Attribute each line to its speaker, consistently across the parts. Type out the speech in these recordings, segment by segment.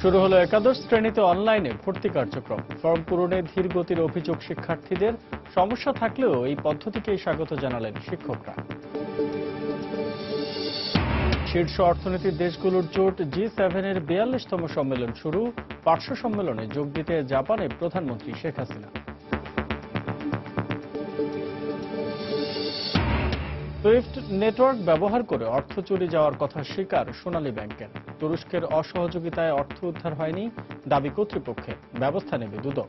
Speaker 1: শুরু হলো একাদশ শ্রেণীতে অনলাইনে ভর্তি কার্যক্রম। ফর্ম পূরণে ধীর গতির অভিযোগ শিক্ষার্থীদের। সমস্যা থাকলেও এই পদ্ধতিকেই স্বাগত জানালেন শিক্ষকরা। শীর্ষ অর্থনীতির দেশগুলোর জোট G7 এর 42তম সম্মেলন শুরু। পার্শ্ব সম্মেলনে যোগ দিতে জাপানে প্রধানমন্ত্রী শেখ হাসিনা। সুইফট নেটওয়ার্ক ব্যবহার করে অর্থ চুরি যাওয়ার কথা স্বীকার সোনালী ব্যাংকের। তুরস্কের অসহযোগিতায় অর্থ উদ্ধার হয়নি দাবি কর্তৃপক্ষের। ব্যবস্থা নেবে দুদক।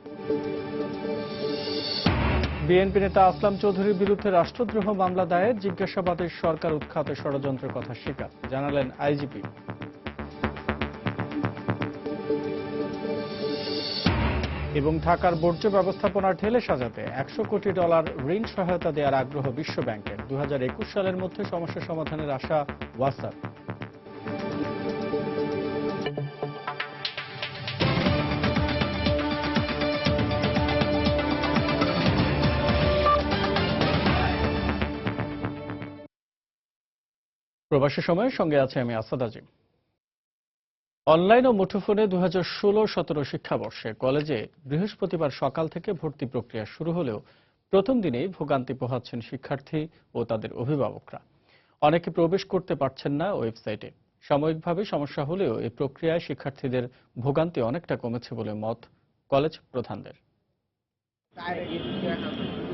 Speaker 1: বিএনপি নেতা আসলাম চৌধুরীর বিরুদ্ধে রাষ্ট্রদ্রোহ মামলা দায়ের। জিজ্ঞাসাবাদে সরকার উৎখাতে ষড়যন্ত্রের কথা স্বীকার জানালেন আইজিপি। এবং ঢাকার বর্জ্য ব্যবস্থাপনার ঢেলে সাজাতে $100 কোটি ঋণ সহায়তা দেওয়ার আগ্রহ বিশ্ব ব্যাংকের। 2021 সালের মধ্যে সমস্যা সমাধানের আশা ওয়াসার। প্রবাসী সময়ের সঙ্গে আছে আমি আসাদ আজিম। অনলাইন ও মুঠোফোনে 2016-17 শিক্ষাবর্ষে কলেজে বৃহস্পতিবার সকাল থেকে ভর্তি প্রক্রিয়া শুরু হলেও প্রথম দিনেই ভোগান্তি পোহাচ্ছেন শিক্ষার্থী ও তাদের অভিভাবকরা। অনেকে প্রবেশ করতে পারছেন না ওয়েবসাইটে। সাময়িকভাবে সমস্যা হলেও এই প্রক্রিয়ায় শিক্ষার্থীদের ভোগান্তি অনেকটা কমেছে বলে মত কলেজ প্রধানদের।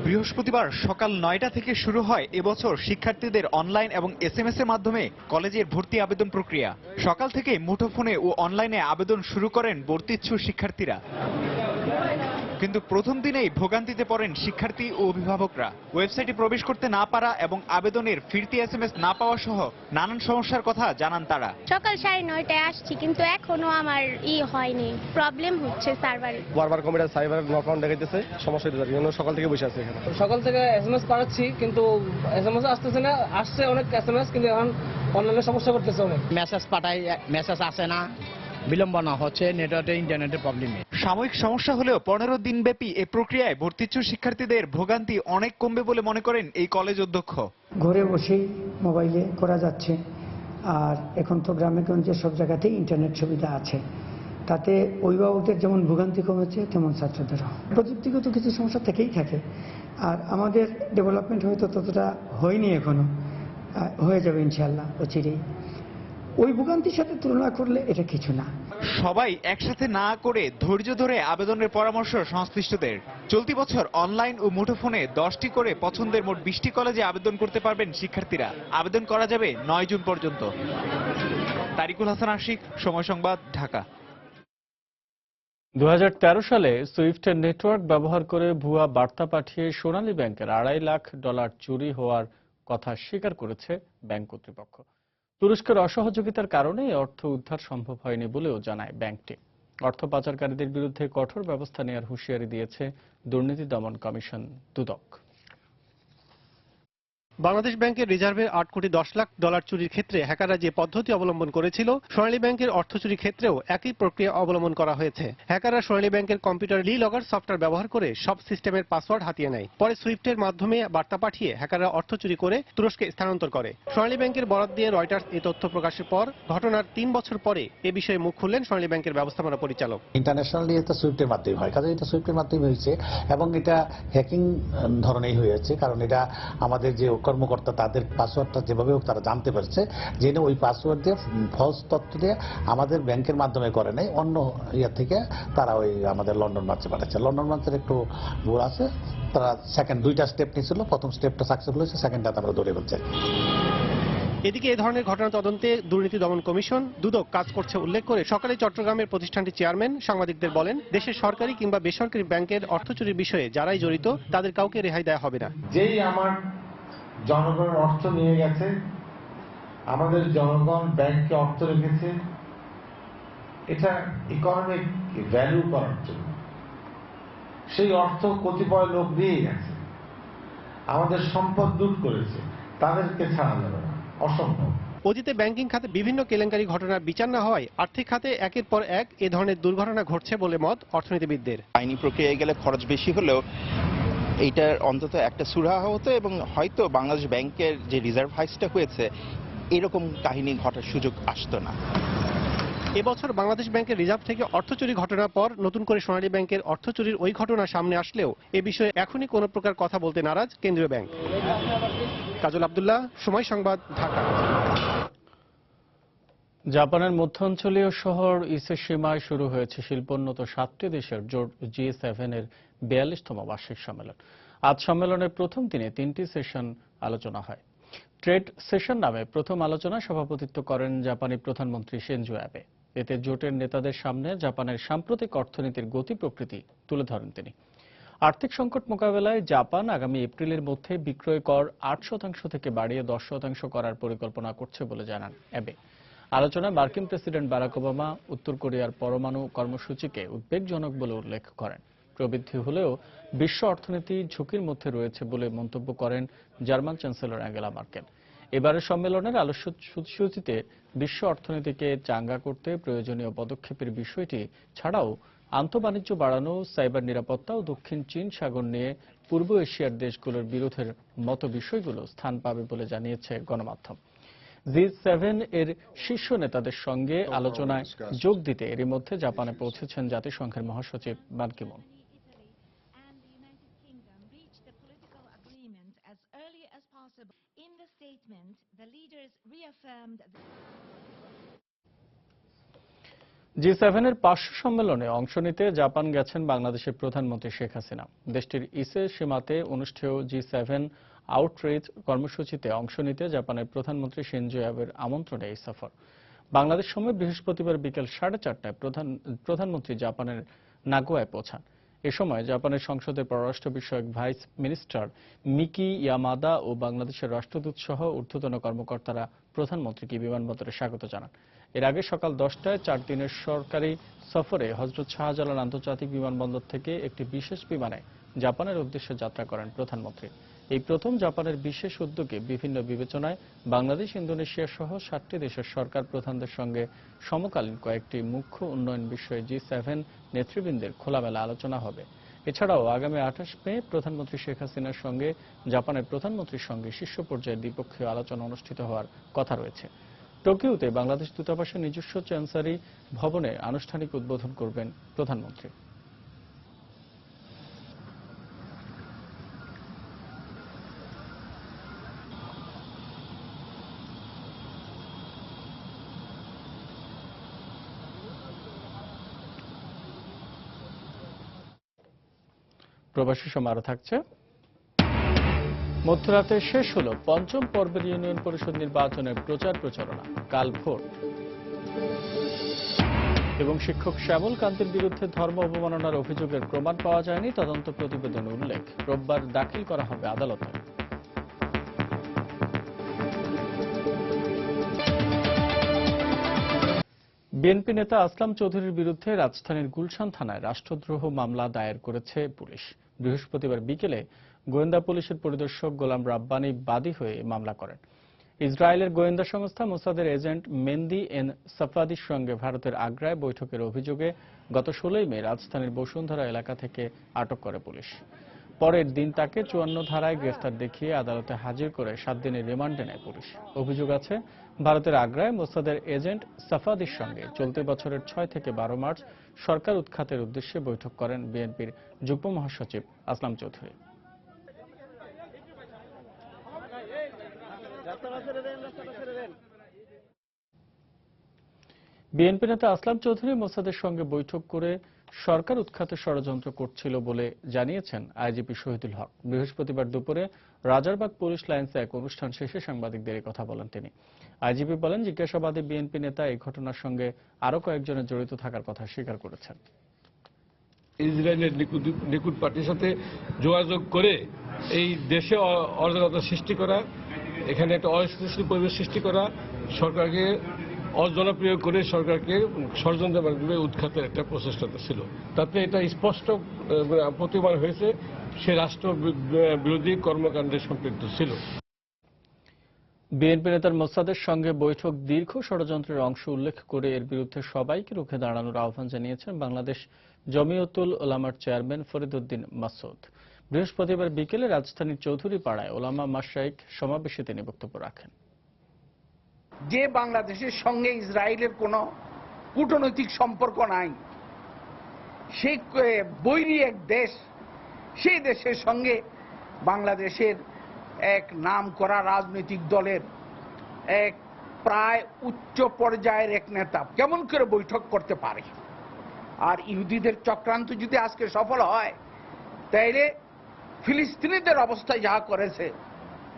Speaker 2: বৃহস্পতিবার সকাল 9টা থেকে শুরু হয় এবছর শিক্ষার্থীদের অনলাইন এবং SMS এর মাধ্যমে কলেজের ভর্তি আবেদন প্রক্রিয়া। সকাল থেকে মুঠোফোনে ও অনলাইনে আবেদন শুরু করেন ভর্তিচ্ছু শিক্ষার্থীরা। কিন্তু প্রথম দিনেই ভোগান্তিতে পড়েন শিক্ষার্থী ও অভিভাবকরা। ওয়েবসাইটে প্রবেশ করতে না পারা এবং আবেদনের ফিরতি SMS না পাওয়া সহ নানান সমস্যার কথা জানান তারা।
Speaker 3: সকাল 9:30টায় আসছি কিন্তু এখনো আমার হয়নি, প্রবলেম হচ্ছে সার্ভারে।
Speaker 4: বারবার কম্পিউটার সার্ভার নকডাউন দেখাইতেছে, সমস্যা হতে যাচ্ছে। সকাল থেকে বসে আছি এখানে।
Speaker 5: সকাল থেকে SMS পাঠাচ্ছি কিন্তু SMS আসতেছে না। আসছে অনেক SMS কিন্তু এখন অনলাইনে সমস্যা করতেছে অনেক।
Speaker 6: মেসেজ পাঠাই, মেসেজ আসে না, বিলম্বনা হচ্ছে নেটওয়ার্কে, ইন্টারনেটের প্রবলেমে।
Speaker 2: সাময়িক সমস্যা হলেও 15 দিনব্যাপী এই প্রক্রিয়ায় ভর্তিচ্ছু শিক্ষার্থীদের ভোগান্তি অনেক কমবে বলে মনে করেন এই কলেজ অধ্যক্ষ।
Speaker 7: ঘরে বসেই মোবাইলে করা যাচ্ছে। আর এখন তো গ্রামে গঞ্জে সব জায়গাতেই ইন্টারনেট সুবিধা আছে। তাতে অভিভাবকদের যেমন ভোগান্তি কমেছে তেমন ছাত্রদেরও। প্রযুক্তিগত কিছু সমস্যা থেকেই থাকে। আর আমাদের ডেভেলপমেন্ট হয়তো ততটা হয়নি এখনো, হয়ে যাবে ইনশাআল্লাহ অচিরেই। ওই ভোগান্তির সাথে তুলনা করলে এটা কিছু না।
Speaker 2: সবাই একসাথে না করে ধৈর্য ধরে আবেদনের পরামর্শ সংশ্লিষ্টদের। চলতি বছর অনলাইন ও মুঠোফোনে 10টি করে পছন্দের মোট 20টি কলেজে আবেদন করতে পারবেন শিক্ষার্থীরা। আবেদন করা যাবে 9 জুন পর্যন্ত। তারিকুল হাসান আশিক, সময় সংবাদ, ঢাকা।
Speaker 1: 2013 সালে সুইফটের নেটওয়ার্ক ব্যবহার করে ভুয়া বার্তা পাঠিয়ে সোনালী ব্যাংকের $2.5 লাখ চুরি হওয়ার কথা স্বীকার করেছে ব্যাংক কর্তৃপক্ষ। তুরস্কের অসহযোগিতার কারণে অর্থ উদ্ধার সম্ভব হয়নি বলেও জানায় ব্যাংকটি। অর্থ পাচারকারীদের বিরুদ্ধে কঠোর ব্যবস্থা নেওয়ার হুঁশিয়ারি দিয়েছে দুর্নীতি দমন কমিশন দুদক।
Speaker 8: বাংলাদেশ ব্যাংকের রিজার্ভের $8 কোটি 10 লাখ চুরির ক্ষেত্রে হ্যাকাররা যে পদ্ধতি অবলম্বন করেছিল, সোনালী ব্যাংকের অর্থ চুরির ক্ষেত্রেও একই প্রক্রিয়া অবলম্বন করা হয়েছে। হ্যাকাররা সোনালী ব্যাংকের কম্পিউটার লগর সফটওয়্যার ব্যবহার করে সব সিস্টেমের পাসওয়ার্ড হাতিয়ে নেয়। পরে সুইফটের মাধ্যমে বার্তা পাঠিয়ে হ্যাকাররা অর্থ চুরি করে তুরস্কে স্থানান্তর করে। সোনালী ব্যাংকের বরাত দিয়ে রয়টার্স এই তথ্য প্রকাশের পর ঘটনার 3 বছর পরে এ বিষয়ে মুখ খুললেন সোনালী ব্যাংকের ব্যবস্থাপনা পরিচালক।
Speaker 9: ইন্টারন্যাশনালি এটা সুইফটের মাধ্যমে হয়, কাজে এটা সুইফটের মাধ্যমে হয়েছে এবং এটা হ্যাকিং ধরনেরই হয়েছে। কারণ এটা আমাদের যে কর্মকর্তা তাদের পাসওয়ার্ডটা যেভাবে হোক তারা জানতে পারছে, জেনে ওই পাসওয়ার্ড দিয়ে ফলস তথ্য দিয়ে আমাদের ব্যাংকের মাধ্যমে করে নাই, অন্য ইয়ে থেকে তারা ওই আমাদের লন্ডন ব্রাঞ্চে পাঠাচ্ছে। লন্ডন ব্রাঞ্চের একটু ভুল আছে, তারা সেকেন্ড 2টা স্টেপ নিয়েছিল। প্রথম স্টেপটা সাকসেসফুল হয়েছে, সেকেন্ডটা আমরা ধরে ফেলছি।
Speaker 8: এদিকে এ ধরনের ঘটনা তদন্তে দুর্নীতি দমন কমিশন দুদক কাজ করছে উল্লেখ করে সকালে চট্টগ্রামের প্রতিষ্ঠানটির চেয়ারম্যান সাংবাদিকদের বলেন, দেশের সরকারি কিংবা বেসরকারি ব্যাংকের অর্থ চুরির বিষয়ে যারাই জড়িত তাদের কাউকে রেহাই দেওয়া হবে না।
Speaker 10: যেই আমার জনগণের অর্থ নিয়ে গেছে, আমাদের জনগণ ব্যাংকে অর্থ রেখেছে, এটা ইকোনমিক ভ্যালু করার জন্য। সেই অর্থ কতিপয় লোক দিয়ে গেছে, আমাদের সম্পদ লুট করেছে, তাদেরকে ছাড়া যাবে না, অসম্ভব।
Speaker 8: অতীতে ব্যাংকিং খাতে বিভিন্ন কেলেঙ্কারি ঘটনার বিচার না হওয়ায় আর্থিক খাতে একের পর এক এ ধরনের দুর্ঘটনা ঘটছে বলে মত অর্থনীতিবিদদের।
Speaker 11: আইনি প্রক্রিয়ায় গেলে খরচ বেশি হলেও এইটার অন্তত একটা সুরাহা হতো এবং হয়তো বাংলাদেশ ব্যাংকের যে রিজার্ভ হাইসটা হয়েছে এরকম কাহিনী ঘটার সুযোগ আসতো না।
Speaker 8: এবছর বাংলাদেশ ব্যাংকের রিজার্ভ থেকে অর্থ চুরি ঘটনার পর নতুন করে সোনালী ব্যাংকের অর্থ চুরির ওই ঘটনা সামনে আসলেও এ বিষয়ে এখনই কোনো প্রকার কথা বলতে নারাজ কেন্দ্রীয় ব্যাংক। কাজল আব্দুল্লাহ, সময় সংবাদ, ঢাকা।
Speaker 1: জাপানের মধ্যাঞ্চলীয় শহর ইসেশিমায় শুরু হয়েছে শিল্পোন্নত 7টি দেশের জোট G7 এর 42তম বার্ষিক সম্মেলন। আজ সম্মেলনের প্রথম দিনে 3টি সেশন আলোচনা হয়। ট্রেড সেশন নামে প্রথম আলোচনায় সভাপতিত্ব করেন জাপানি প্রধানমন্ত্রী শিনজো অ্যাবে। এতে জোটের নেতাদের সামনে জাপানের সাম্প্রতিক অর্থনীতির গতি প্রকৃতি তুলে ধরেন তিনি। আর্থিক সংকট মোকাবেলায় জাপান আগামী এপ্রিলের মধ্যে বিক্রয় কর 8% থেকে বাড়িয়ে 10% করার পরিকল্পনা করছে বলে জানান অ্যাবে। আলোচনায় মার্কিন প্রেসিডেন্ট বারাক ওবামা উত্তর কোরিয়ার পরমাণু কর্মসূচিকে উদ্বেগজনক বলে উল্লেখ করেন। প্রবৃদ্ধি হলেও বিশ্ব অর্থনীতি ঝুঁকির মধ্যে রয়েছে বলে মন্তব্য করেন জার্মান চ্যান্সেলর অ্যাঙ্গেলা মার্কেল। এবারের সম্মেলনের আলোচনাসূচিতে বিশ্ব অর্থনীতিকে চাঙ্গা করতে প্রয়োজনীয় পদক্ষেপের বিষয়টি ছাড়াও আন্তঃবাণিজ্য বাড়ানো, সাইবার নিরাপত্তা ও দক্ষিণ চীন সাগর নিয়ে পূর্ব এশিয়ার দেশগুলোর বিরোধের মতো বিষয়গুলো স্থান পাবে বলে জানিয়েছে গণমাধ্যম। G7 এর শীর্ষ নেতাদের সঙ্গে আলোচনায় যোগ দিতে এরই মধ্যে জাপানে পৌঁছেছেন জাতিসংঘের মহাসচিব বান কি মুন। G7 এর 500 সম্মেলনে অংশ নিতে জাপান গেছেন বাংলাদেশের প্রধানমন্ত্রী শেখ হাসিনা। দেশটির ইসে সীমাতে অনুষ্ঠেয় G7 আউটরিচ কর্মসূচিতে অংশ নিতে জাপানের প্রধানমন্ত্রী শিনজো অ্যাবের আমন্ত্রণে এই সফর। বাংলাদেশ সময় বৃহস্পতিবার বিকেল 4:30টায় প্রধানমন্ত্রী জাপানের নাগোয়ায় পৌঁছান। এ সময় জাপানের সংসদের পররাষ্ট্র বিষয়ক ভাইস মিনিস্টার মিকি ইয়ামাদা ও বাংলাদেশের রাষ্ট্রদূত সহ ঊর্ধ্বতন কর্মকর্তারা প্রধানমন্ত্রীকে বিমানবন্দরে স্বাগত জানান। এর আগে সকাল 10টায় 4 দিনের সরকারি সফরে হযরত শাহজালাল আন্তর্জাতিক বিমানবন্দর থেকে একটি বিশেষ বিমানে জাপানের উদ্দেশ্যে যাত্রা করেন প্রধানমন্ত্রী। এই প্রথম জাপানের বিশেষ উদ্যোগে বিভিন্ন বিবেচনায় বাংলাদেশ, ইন্দোনেশিয়া সহ 7টি দেশের সরকার প্রধানদের সঙ্গে সমকালীন কয়েকটি মুখ্য উন্নয়ন বিষয়ে G7 নেতৃবৃন্দের খোলামেলা আলোচনা হবে। এছাড়াও আগামী 28 মে প্রধানমন্ত্রী শেখ হাসিনার সঙ্গে জাপানের প্রধানমন্ত্রীর সঙ্গে শীর্ষ পর্যায়ের দ্বিপক্ষীয় আলোচনা অনুষ্ঠিত হওয়ার কথা রয়েছে। টোকিওতে বাংলাদেশ দূতাবাসের নিজস্ব চ্যান্সারি ভবনে আনুষ্ঠানিক উদ্বোধন করবেন প্রধানমন্ত্রী। প্রবাসী সমারোহ থাকছে। মধ্যরাতে শেষ হলো পঞ্চম পর্বের ইউনিয়ন পরিষদ নির্বাচনের প্রচার প্রচারণা। কাল ভোট এবং শিক্ষক শ্যামল কান্তির বিরুদ্ধে ধর্ম অবমাননার অভিযোগের প্রমাণ পাওয়া যায়নি, তদন্ত প্রতিবেদন উল্লেখ। রোববার দাখিল করা হবে আদালতে। বিএনপি নেতা আসলাম চৌধুরীর বিরুদ্ধে রাজধানীর গুলশান থানায় রাষ্ট্রদ্রোহ মামলা দায়ের করেছে পুলিশ। বৃহস্পতিবার বিকেলে গোয়েন্দা পুলিশের পরিদর্শক গোলাম রাব্বানী বাদী হয়ে মামলা করেন। ইসরায়েলের গোয়েন্দা সংস্থা মোসাদের এজেন্ট মেন্দি এন সাফাদির সঙ্গে ভারতের আগ্রায় বৈঠকের অভিযোগে গত 16 মে রাজধানীর বসুন্ধরা এলাকা থেকে আটক করে পুলিশ। পরের দিন তাকে 54 ধারায় গ্রেফতার দেখিয়ে আদালতে হাজির করে 7 দিনের রিমান্ডে নেয় পুলিশ। অভিযোগ আছে ভারতের আগ্রায় মোসাদের এজেন্ট সাফাদির সঙ্গে চলতি বছরের 6 থেকে 12 মার্চ সরকার উৎখাতের উদ্দেশ্যে বৈঠক করেন বিএনপির যুগ্ম মহাসচিব আসলাম চৌধুরী। বিএনপি নেতা আসলাম চৌধুরী মোসাদের সঙ্গে বৈঠক করে সরকার উৎখাতের ষড়যন্ত্র করছিল বলে জানিয়েছেন আইজিপি শহীদুল হক। বৃহস্পতিবার দুপুরে রাজারবাগ পুলিশ লাইন্সে এক অনুষ্ঠান শেষে সাংবাদিকদের কথা বলেন তিনি। আইজিপি বলেন, জিজ্ঞাসাবাদে বিএনপি নেতা এই ঘটনার সঙ্গে আরো কয়েকজনের জড়িত থাকার কথা স্বীকার করেছেন।
Speaker 12: ইসরায়েলের লিকুদ পার্টির সাথে যোগাযোগ করে এই দেশে অরাজকতা সৃষ্টি করা, এখানে একটা অস্থিতিশীল পরিবেশ সৃষ্টি করা, সরকারকে অজনপ্রিয় করে সরকারকে ষড়যন্ত্রের মাধ্যমে উৎখাতের একটা প্রচেষ্টা ছিল। তাতে এটা স্পষ্ট প্রতিমান হয়েছে সে রাষ্ট্র বিরোধী কর্মকাণ্ডে সম্পৃক্ত ছিল।
Speaker 1: বিএনপি নেতার মোসাদের সঙ্গে বৈঠক দীর্ঘ ষড়যন্ত্রের অংশ উল্লেখ করে এর বিরুদ্ধে সবাইকে রুখে দাঁড়ানোর আহ্বান জানিয়েছেন বাংলাদেশ জমিয়তুল ওলামার চেয়ারম্যান ফরিদ উদ্দিন মাসুদ। বৃহস্পতিবার বিকেলে রাজধানীর চৌধুরী পাড়ায় ওলামা মাশায়েখ সমাবেশে তিনি বক্তব্য রাখেন।
Speaker 13: যে বাংলাদেশের সঙ্গে ইসরায়েলের কোনো কূটনৈতিক সম্পর্ক নাই, সেই বৈরী এক দেশ, সেই দেশের সঙ্গে বাংলাদেশের এক নাম করা রাজনৈতিক দলের এক প্রায় উচ্চ পর্যায়ের এক নেতা কেমন করে বৈঠক করতে পারে? আর ইহুদিদের চক্রান্ত যদি আজকে সফল হয়, তাইলে ফিলিস্তিনিদের অবস্থায় যা করেছে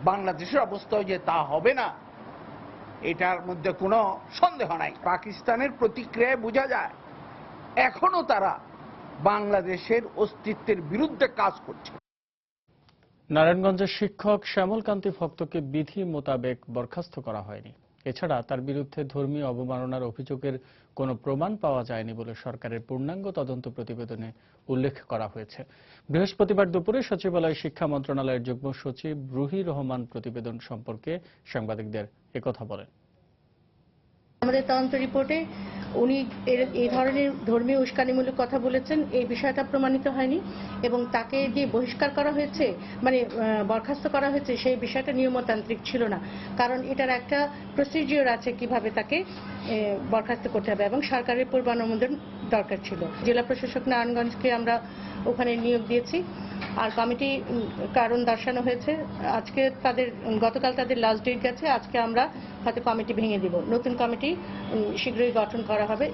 Speaker 13: বাংলাদেশের অবস্থাও যে তা হবে না, এটার মধ্যে কোনো সন্দেহ নাই। পাকিস্তানের প্রতিক্রিয়ায় বোঝা যায় এখনো তারা বাংলাদেশের অস্তিত্বের বিরুদ্ধে কাজ করছে।
Speaker 1: নারায়ণগঞ্জের শিক্ষক শ্যামল কান্তি ভক্তকে বিধি মোতাবেক বরখাস্ত করা হয়নি। এছাড়া তার বিরুদ্ধে ধর্মীয় অবমাননার অভিযোগের কোনো প্রমাণ পাওয়া যায়নি বলে সরকারের পূর্ণাঙ্গ তদন্ত প্রতিবেদনে উল্লেখ করা হয়েছে। বৃহস্পতিবার দুপুরে সচিবালয় শিক্ষা মন্ত্রণালয়ের যুগ্ম সচিব রুহি রহমান প্রতিবেদন সম্পর্কে সাংবাদিকদের একথা বলেন।
Speaker 14: আমাদের তদন্ত রিপোর্টে উনি এই ধরনের ধর্মীয় উস্কানিমূলক কথা বলেছেন, এই বিষয়টা প্রমাণিত হয়নি এবং তাকে যে বহিষ্কার করা হয়েছে, মানে বরখাস্ত করা হয়েছে, সেই বিষয়টা নিয়মতান্ত্রিক ছিল না। কারণ এটার একটা প্রসিডিওর আছে কিভাবে তাকে বরখাস্ত করতে হবে এবং সরকারের পূর্বানুমোদন দরকার ছিল। জেলা প্রশাসক নারায়ণগঞ্জকে আমরা ওখানে নিয়োগ দিয়েছি আর কমিটি কারণ দর্শানো হয়েছে। আজকে গতকাল তাদের লাস্ট ডেট গেছে, আজকে আমরা হয়তো কমিটি ভেঙে দিব, নতুন কমিটি শীঘ্রই গঠন করা হবে।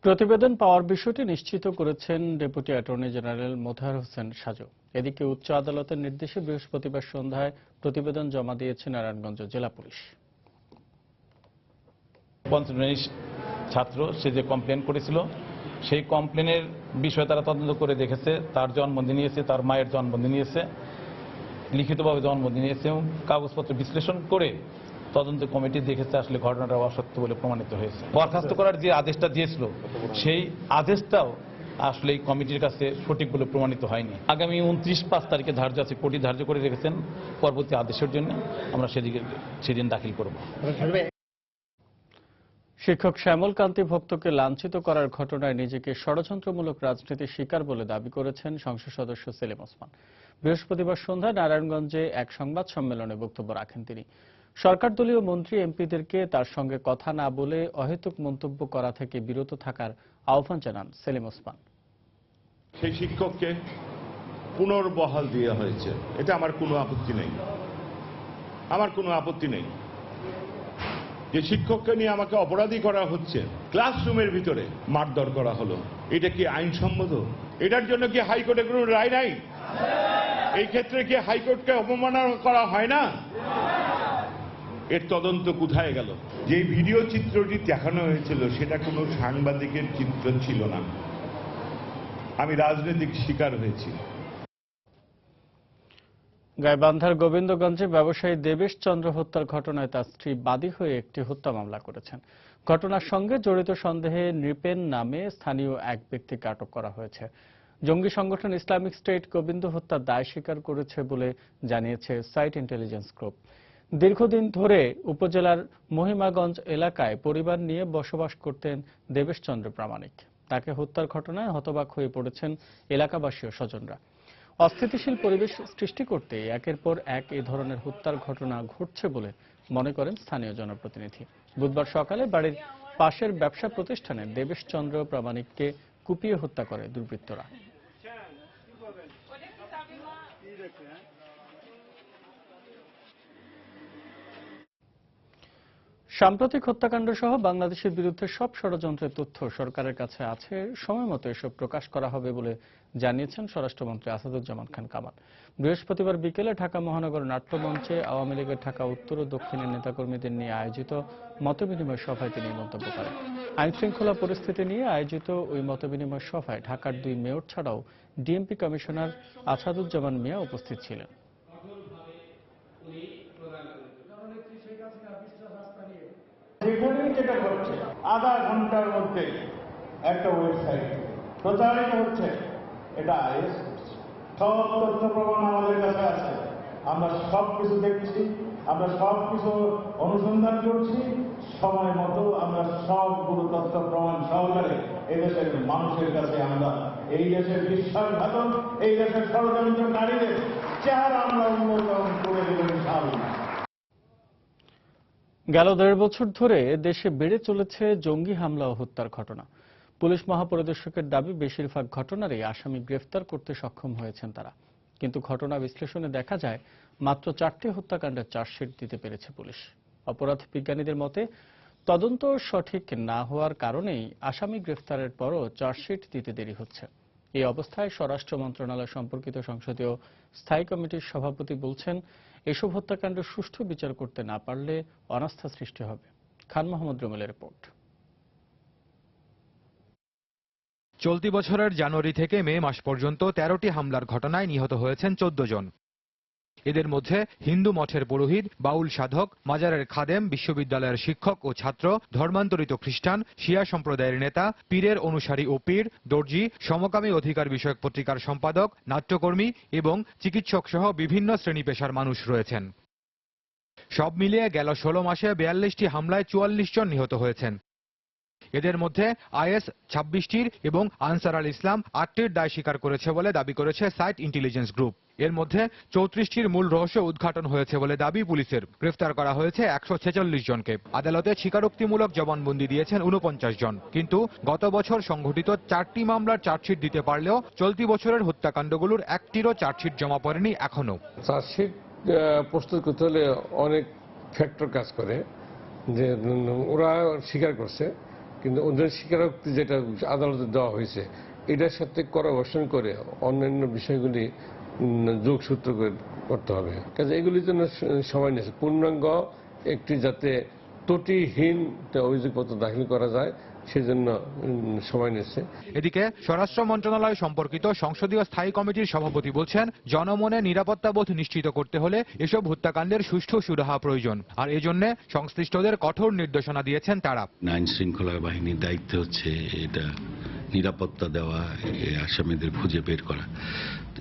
Speaker 1: প্রতিবেদন পাওয়ার বিষয়টি নিশ্চিত করেছেন deputy attorney general Motahar Hossain Saju. এদিকে উচ্চ আদালতের নির্দেশে বৃহস্পতিবার সন্ধ্যায় প্রতিবেদন জমা দিয়েছে নারায়ণগঞ্জ জেলা পুলিশ।
Speaker 15: পঞ্চম শ্রেণীর ছাত্র সে যে কমপ্লেন করেছিল, সেই কমপ্লেনের বিষয়ে তারা তদন্ত করে দেখেছে, তার জন্মদিন নিয়েছে, তার মায়ের জন্মদিন নিয়েছে, লিখিতভাবে জন্মদিন নিয়েছে এবং কাগজপত্র বিশ্লেষণ করে তদন্ত কমিটি দেখেছে আসলে ঘটনাটা অসত্য বলে প্রমাণিত হয়েছে। বরখাস্ত করার যে আদেশটা দিয়েছিল সেই আদেশটাও আসলে এই কমিটির কাছে সঠিক বলে প্রমাণিত হয়নি। আগামী 29-5 তারিখে ধার্য আছে, কোর্টে ধার্য করে রেখেছেন পরবর্তী আদেশের জন্য আমরা সেদিন দাখিল করব।
Speaker 1: শিক্ষক শ্যামল কান্তি ভক্তকে লাঞ্ছিত করার ঘটনায় নিজেকে ষড়যন্ত্রমূলক রাজনীতির শিকার বলে দাবি করেছেন সংসদ সদস্য সেলিম ওসমান। বৃহস্পতিবার সন্ধ্যায় নারায়ণগঞ্জে এক সংবাদ সম্মেলনে বক্তব্য রাখেন তিনি। সরকার দলীয় মন্ত্রী এমপিদেরকে তার সঙ্গে কথা না বলে অহেতুক মন্তব্য করা থেকে বিরত থাকার আহ্বান জানান সেলিম ওসমান।
Speaker 16: সেই শিক্ষককে পুনর্বহাল দেওয়া হয়েছে, এটা আমার কোনো আপত্তি নেই, আমার কোনো আপত্তি নেই। যে শিক্ষককে নিয়ে আমাকে অপরাধী করা হচ্ছে, ক্লাসরুমের ভিতরে মারধর করা হলো, এটা কি আইনসম্মত? এটার জন্য কি হাইকোর্টে কোনো রায় নাই? এই ক্ষেত্রে কি হাইকোর্টকে অবমাননা করা হয় না? এর তদন্ত কোথায় গেল? যে ভিডিও চিত্রটি দেখানো হয়েছিল সেটা কোনো সাংবাদিকের চিত্র ছিল না, আমি রাজনৈতিক শিকার হয়েছি।
Speaker 1: গাইবান্ধার গোবিন্দগঞ্জে ব্যবসায়ী দেবেশ চন্দ্র হত্যার ঘটনায় তার স্ত্রী বাদী হয়ে একটি হত্যা মামলা করেছেন। ঘটনার সঙ্গে জড়িত সন্দেহে নৃপেন নামে স্থানীয় এক ব্যক্তিকে আটক করা হয়েছে। জঙ্গি সংগঠন ইসলামিক স্টেট গোবিন্দ হত্যার দায় স্বীকার করেছে বলে জানিয়েছে সাইট ইন্টেলিজেন্স গ্রুপ। দীর্ঘদিন ধরে উপজেলার মহিমাগঞ্জ এলাকায় পরিবার নিয়ে বসবাস করতেন দেবেশ চন্দ্র প্রামাণিক। তাকে হত্যার ঘটনায় হতবাক হয়ে পড়েছেন এলাকাবাসী ও স্বজনরা। অস্থিতিশীল পরিবেশ সৃষ্টি করতে একের পর এক এই ধরনের হত্যার ঘটনা ঘটছে বলে মনে করেন স্থানীয় জনপ্রতিনিধি। বুধবার সকালে বাড়ির পাশের ব্যবসা প্রতিষ্ঠানে দেবেশ চন্দ্র প্রামাণিককে কুপিয়ে হত্যা করে দুর্বৃত্তরা। সাম্প্রতিক হত্যাকাণ্ড সহ বাংলাদেশের বিরুদ্ধে সব ষড়যন্ত্রের তথ্য সরকারের কাছে আছে, সময় মতো এসব প্রকাশ করা হবে বলে জানিয়েছেন স্বরাষ্ট্রমন্ত্রী আসাদুজ্জামান খান কামাল। বৃহস্পতিবার বিকেলে ঢাকা মহানগর নাট্যমঞ্চে আওয়ামী লীগের ঢাকা উত্তর ও দক্ষিণের নেতাকর্মীদের নিয়ে আয়োজিত মতবিনিময় সভায় তিনি মন্তব্য করেন। আইনশৃঙ্খলা পরিস্থিতি নিয়ে আয়োজিত ওই মতবিনিময় সভায় ঢাকার 2 মেয়র ছাড়াও ডিএমপি কমিশনার আসাদুজ্জামান মিয়া উপস্থিত ছিলেন।
Speaker 17: যেখানেই যেটা ঘটছে আধা ঘন্টার মধ্যে একটা ওয়েবসাইট প্রচারিত হচ্ছে, এটা আইএস করছে। সব তথ্য প্রমাণ আমাদের কাছে আছে, আমরা সব কিছু দেখছি, আমরা সব কিছু অনুসন্ধান করছি। সময় মতো আমরা সবগুলো তথ্য প্রমাণ সহকারে এদেশের মানুষের কাছে আমরা এই দেশের বিশ্বাসঘাতক, এই দেশের ষড়যন্ত্রকারীদের চেহারা আমরা উন্মোচন করে দেবেন।
Speaker 1: গেল 1.5 বছর ধরে দেশে বেড়ে চলেছে জঙ্গি হামলা ও হত্যার ঘটনা। পুলিশ মহাপরিদর্শকের দাবি, বেশিরভাগ ঘটনারই আসামি গ্রেফতার করতে সক্ষম হয়েছেন তারা। কিন্তু ঘটনা বিশ্লেষণে দেখা যায় মাত্র 4টি হত্যাকাণ্ডের চার্জশিট দিতে পেরেছে পুলিশ। অপরাধ বিজ্ঞানীদের মতে তদন্ত সঠিক না হওয়ার কারণেই আসামি গ্রেফতারের পরও চার্জশিট দিতে দেরি হচ্ছে। এই অবস্থায় স্বরাষ্ট্র মন্ত্রণালয় সম্পর্কিত সংসদীয় স্থায়ী কমিটির সভাপতি বলছেন, এসব হত্যাকাণ্ড সুষ্ঠু বিচার করতে না পারলে অনাস্থা সৃষ্টি হবে। খান মোহাম্মদ রুমেলের রিপোর্ট।
Speaker 18: চলতি বছরের জানুয়ারি থেকে মে মাস পর্যন্ত 13টি হামলার ঘটনায় নিহত হয়েছেন 14 জন। এদের মধ্যে হিন্দু মঠের পুরোহিত, বাউল সাধক, মাজারের খাদেম, বিশ্ববিদ্যালয়ের শিক্ষক ও ছাত্র, ধর্মান্তরিত খ্রিস্টান, শিয়া সম্প্রদায়ের নেতা, পীরের অনুসারী ও পীর, দর্জি, সমকামী অধিকার বিষয়ক পত্রিকার সম্পাদক, নাট্যকর্মী এবং চিকিৎসক সহ বিভিন্ন শ্রেণী পেশার মানুষ রয়েছেন। সব মিলিয়ে গেল 16 মাসে 42টি হামলায় 44 জন নিহত হয়েছেন। এদের মধ্যে আইএস 26টির এবং আনসার আল ইসলাম 8টির দায় স্বীকার করেছে বলে দাবি করেছে সাইট ইন্টেলিজেন্স গ্রুপ। এর মধ্যে 34টির মূল রহস্য উদ্ঘাটন হয়েছে বলে দাবি পুলিশের। গ্রেফতার করা হয়েছে 146 জনকে। আদালতে স্বীকারোক্তিমূলক জবানবন্দি দিয়েছেন 49 জন। কিন্তু গত বছর সংঘটিত 4টি মামলার চার্জশিট দিতে পারলেও চলতি বছরের হত্যাকাণ্ডগুলোর একটিরও চার্জশিট জমা পড়েনি এখনো।
Speaker 12: চার্জশিট প্রস্তুত করতে হলে অনেক ফ্যাক্টর কাজ করে, যে ওরা স্বীকার করছে, কিন্তু ওদের স্বীকারোক্তি যেটা আদালতে দেওয়া হয়েছে এটার সাথে করবর্ষণ করে অন্যান্য বিষয়গুলি যোগসূত্র করতে হবে। কাজে এগুলির জন্য সময় নিয়েছে। পূর্ণাঙ্গ একটি যাতে ত্রুটিহীন অভিযোগপত্র দাখিল করা যায় সেজন্য সময় নিচ্ছে।
Speaker 18: এদিকে স্বরাষ্ট্র মন্ত্রণালয় সম্পর্কিত সংসদীয় স্থায়ী কমিটির সভাপতি বলছেন, জনমনে নিরাপত্তাবোধ নিশ্চিত করতে হলে এসব হত্যাকাণ্ডের সুষ্ঠু সুরাহা প্রয়োজন, আর এজন্য সংশ্লিষ্টদের কঠোর নির্দেশনা দিয়েছেন তারা।
Speaker 19: আইন শৃঙ্খলা বাহিনীর দায়িত্ব হচ্ছে এটা নিরাপত্তা দেওয়া, আসামিদের খুঁজে বের করা।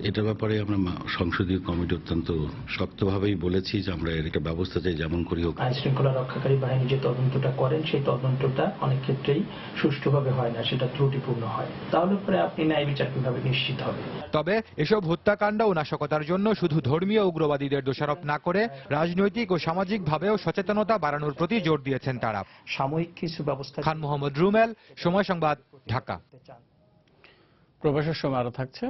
Speaker 19: এটার ব্যাপারে আমরা সংসদীয় কমিটি অত্যন্ত শক্তভাবেই বলেছি যে আমরা এর একটা ব্যবস্থা চাই, যেমন করি হোক।
Speaker 20: আইন শৃঙ্খলা রক্ষাকারী বাহিনী যে তদন্তটা করেন সেই তদন্তটা অনেক ক্ষেত্রেই সুষ্ঠুভাবে হয় না, সেটা ত্রুটিপূর্ণ হয়। তাহলে পরে আপনি ন্যায় বিচার কিভাবে নিশ্চিত হবে?
Speaker 18: তবে এসব হত্যাকাণ্ড ও নাশকতার জন্য শুধু ধর্মীয় উগ্রবাদীদের দোষারোপ না করে রাজনৈতিক ও সামাজিকভাবেও সচেতনতা বাড়ানোর প্রতি জোর দিয়েছেন তারা।
Speaker 20: সাময়িক কিছু ব্যবস্থা।
Speaker 18: খান মোহাম্মদ রুমেল, সময় সংবাদ, ঢাকা।
Speaker 1: প্রবাসের সময় আরো থাকছে।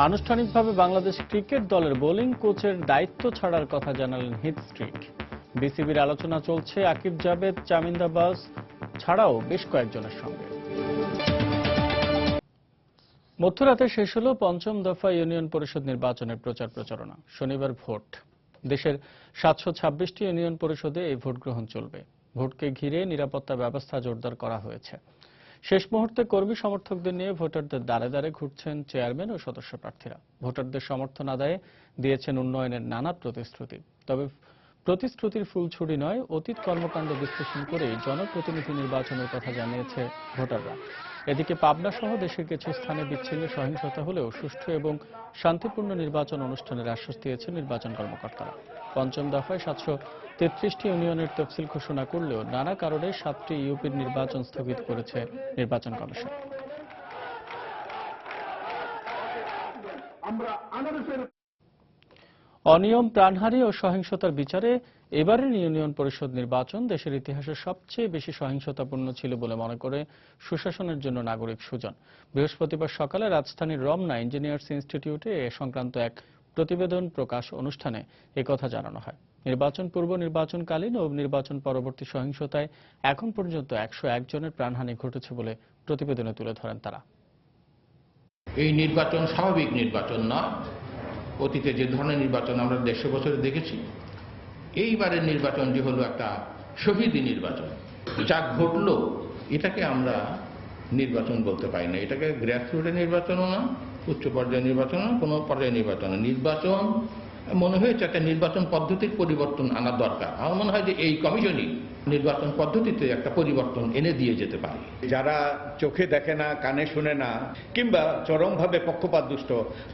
Speaker 1: আনুষ্ঠানিকভাবে বাংলাদেশ ক্রিকেট দলের বোলিং কোচের দায়িত্ব ছাড়ার কথা জানালেন হিথ স্ট্রিক। বিসিবির আলোচনা চলছে আকিব জাভেদ, চামিন্দা বাস ছাড়াও বেশ কয়েকজনের সঙ্গে। মধ্যরাতে শেষ হল 5ম দফা ইউনিয়ন পরিষদ নির্বাচনের প্রচার প্রচারণা। শনিবার ভোট। দেশের 726টি ইউনিয়ন পরিষদে এই ভোট গ্রহণ চলবে। ভোটকে ঘিরে নিরাপত্তা ব্যবস্থা জোরদার করা হয়েছে। শেষ মুহূর্তে কর্মী সমর্থকদের নিয়ে ভোটারদের দ্বারে দ্বারে ঘুরছেন চেয়ারম্যান ও সদস্য প্রার্থীরা। ভোটারদের সমর্থন আদায়ে দিয়েছেন উন্নয়নের নানা প্রতিশ্রুতি। তবে প্রতিশ্রুতির ফুলছড়ি নয়, অতীত কর্মকাণ্ড বিশ্লেষণ করে জনপ্রতিনিধি নির্বাচনের কথা জানিয়েছে ভোটাররা। এদিকে পাবনা সহ দেশের কিছু স্থানে বিচ্ছিন্ন সহিংসতা হলেও সুষ্ঠু এবং শান্তিপূর্ণ নির্বাচন অনুষ্ঠানের আশ্বাস দিয়েছেন নির্বাচন কর্মকর্তারা। 5ম দফায় 733টি ইউনিয়নের তফসিল ঘোষণা করলেও নানা কারণে 7টি ইউপির নির্বাচন স্থগিত করেছে নির্বাচন কমিশন। অনিয়ম, প্রাণহানি ও সহিংসতার বিচারে এবারের ইউনিয়ন পরিষদ নির্বাচন দেশের ইতিহাসে সবচেয়ে বেশি সহিংসতাপূর্ণ ছিল বলে মনে করে সুশাসনের জন্য নাগরিক সুজন। বৃহস্পতিবার সকালে রাজধানীর রমনা ইঞ্জিনিয়ার্স ইনস্টিটিউটে এ সংক্রান্ত এক প্রতিবেদন প্রকাশ অনুষ্ঠানে একথা জানানো হয়। নির্বাচন পূর্ব, নির্বাচনকালীন ও নির্বাচন পরবর্তী সহিংসতায় এখন পর্যন্ত 101 জনের প্রাণহানি ঘটেছে বলে প্রতিবেদনে তুলে ধরেন তারা।
Speaker 21: এই নির্বাচন স্বাভাবিক নির্বাচন না। অতীতে যে ধরনের নির্বাচন আমরা 150 বছরে দেখেছি, এইবারের নির্বাচনটি হলো একটা শহীদি নির্বাচন। যা ঘটলো এটাকে আমরা নির্বাচন বলতে পারি না। এটাকে গ্রাসরুটের নির্বাচনও না, উচ্চ পর্যায়ের নির্বাচন না, কোনো পর্যায়ের নির্বাচন। নির্বাচন মনে হয়েছে একটা নির্বাচন পদ্ধতির পরিবর্তন আনা দরকার। আমার মনে হয় যে এই কমিশনই নির্বাচন পদ্ধতিতে একটা পরিবর্তন এনে দিয়ে যেতে পারে।
Speaker 22: যারা চোখে দেখে না, কানে শুনে না, কিংবা চরমভাবে পক্ষপাতদুষ্ট,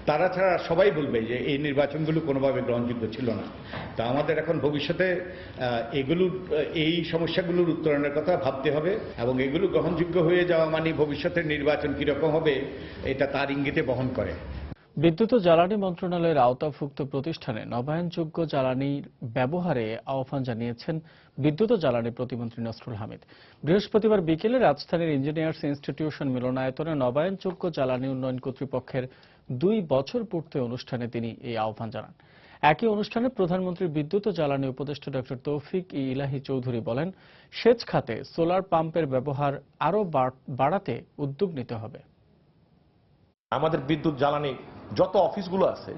Speaker 22: তারা ছাড়া সবাই বলবে যে এই নির্বাচনগুলো কোনোভাবে গ্রহণযোগ্য ছিল না। তা আমাদের এখন ভবিষ্যতে এই সমস্যাগুলোর উত্তরণের কথা ভাবতে হবে, এবং এগুলো গ্রহণযোগ্য হয়ে যাওয়া মানে ভবিষ্যতের নির্বাচন কীরকম হবে এটা তার ইঙ্গিতে বহন করে।
Speaker 1: বিদ্যুৎ ও জ্বালানি মন্ত্রণালয়ের আওতাভুক্ত প্রতিষ্ঠানে নবায়নযোগ্য জ্বালানির ব্যবহারে আহ্বান জানিয়েছেন বিদ্যুৎ ও জ্বালানি প্রতিমন্ত্রী নসরুল হামিদ। বৃহস্পতিবার বিকেলে রাজধানীর ইঞ্জিনিয়ার্স ইনস্টিটিউশন মিলনায়তনে নবায়নযোগ্য জ্বালানি উন্নয়ন কর্তৃপক্ষের 2 বছর পূর্তি অনুষ্ঠানে তিনি এই আহ্বান জানান। একই অনুষ্ঠানে প্রধানমন্ত্রীর বিদ্যুৎ ও জ্বালানি উপদেষ্টা ডক্টর তৌফিক ইলাহি চৌধুরী বলেন, সেচ খাতে সোলার পাম্পের ব্যবহার আরও বাড়াতে উদ্যোগ নিতে হবে।
Speaker 3: আমাদের বিদ্যুৎ জ্বালানি যত অফিসগুলো আছে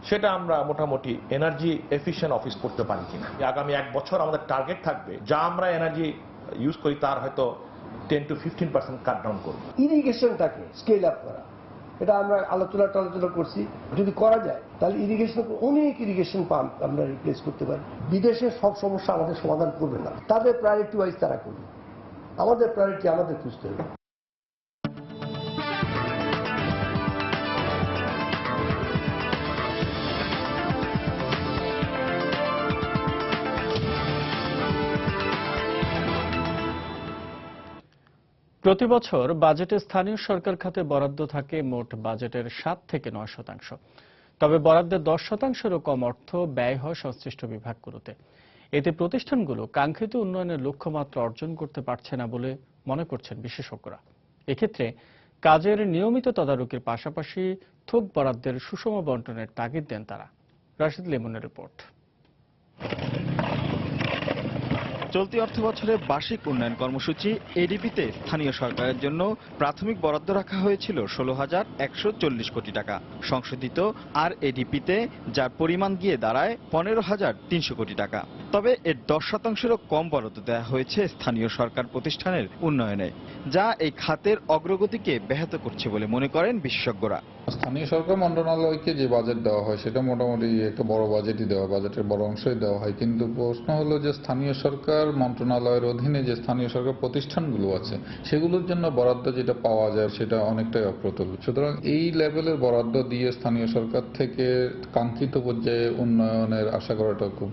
Speaker 3: সেটা আমরা মোটামুটি এনার্জি এফিশিয়েন্ট অফিস করতে পারি কিনা। আগামী 1 বছর আমাদের টার্গেট থাকবে যা আমরা এনার্জি ইউজ করি তার হয়তো 10 to 15% কাট ডাউন করব।
Speaker 4: ইরিগেশনটাকে স্কেল আপ করা, এটা আমরা আলোচনা করছি। যদি করা যায় তাহলে অনেক ইরিগেশন পাম্প আমরা রিপ্লেস করতে পারি। বিদেশের সব সমস্যা আমাদের সমাধান করবে না, তাদের প্রায়োরিটি ওয়াইজ তারা করবে, আমাদের প্রায়োরিটি আমাদের খুঁজতে হবে।
Speaker 1: প্রতি বছর বাজেটে স্থানীয় সরকার খাতে বরাদ্দ থাকে মোট বাজেটের 7 থেকে 9%। তবে বরাদ্দের 10%-এরও কম অর্থ ব্যয় হয় সংশ্লিষ্ট বিভাগগুলোতে। এতে প্রতিষ্ঠানগুলো কাঙ্ক্ষিত উন্নয়নের লক্ষ্যমাত্রা অর্জন করতে পারছে না বলে মনে করছেন বিশেষজ্ঞরা। এক্ষেত্রে কাজের নিয়মিত তদারকির পাশাপাশি থোক বরাদ্দের সুষম বণ্টনের তাগিদ দেন তারা। রাশিদ লিমনের রিপোর্ট।
Speaker 23: চলতি অর্থবছরে বার্ষিক উন্নয়ন কর্মসূচি এডিপিতে স্থানীয় সরকারের জন্য প্রাথমিক বরাদ্দ রাখা হয়েছিল 16,140 কোটি টাকা। সংশোধিত আর এডিপিতে যার পরিমাণ গিয়ে দাঁড়ায় 15,300 কোটি টাকা। তবে এর 10%-এরও কম বরাদ্দ দেওয়া হয়েছে স্থানীয় সরকার প্রতিষ্ঠানের উন্নয়নে, যা এই খাতের অগ্রগতিকে ব্যাহত করছে বলে মনে করেন বিশেষজ্ঞরা।
Speaker 24: স্থানীয় সরকার মন্ত্রণালয়কে যে বাজেট দেওয়া হয় সেটা মোটামুটি একটা বড় বাজেটই দেওয়া, বাজেটের বড় অংশই দেওয়া হয়। কিন্তু প্রশ্ন হলো যে স্থানীয় সরকার মন্ত্রণালয়ের অধীনে যে স্থানীয় সরকার প্রতিষ্ঠানগুলো আছে সেগুলোর জন্য বরাদ্দ যেটা পাওয়া যায় সেটা অনেকটাই অপ্রতুল। সুতরাং এই লেভেলের বরাদ্দ দিয়ে স্থানীয় সরকার থেকে কাঙ্ক্ষিত পর্যায়ে উন্নয়নের আশা করাটা খুব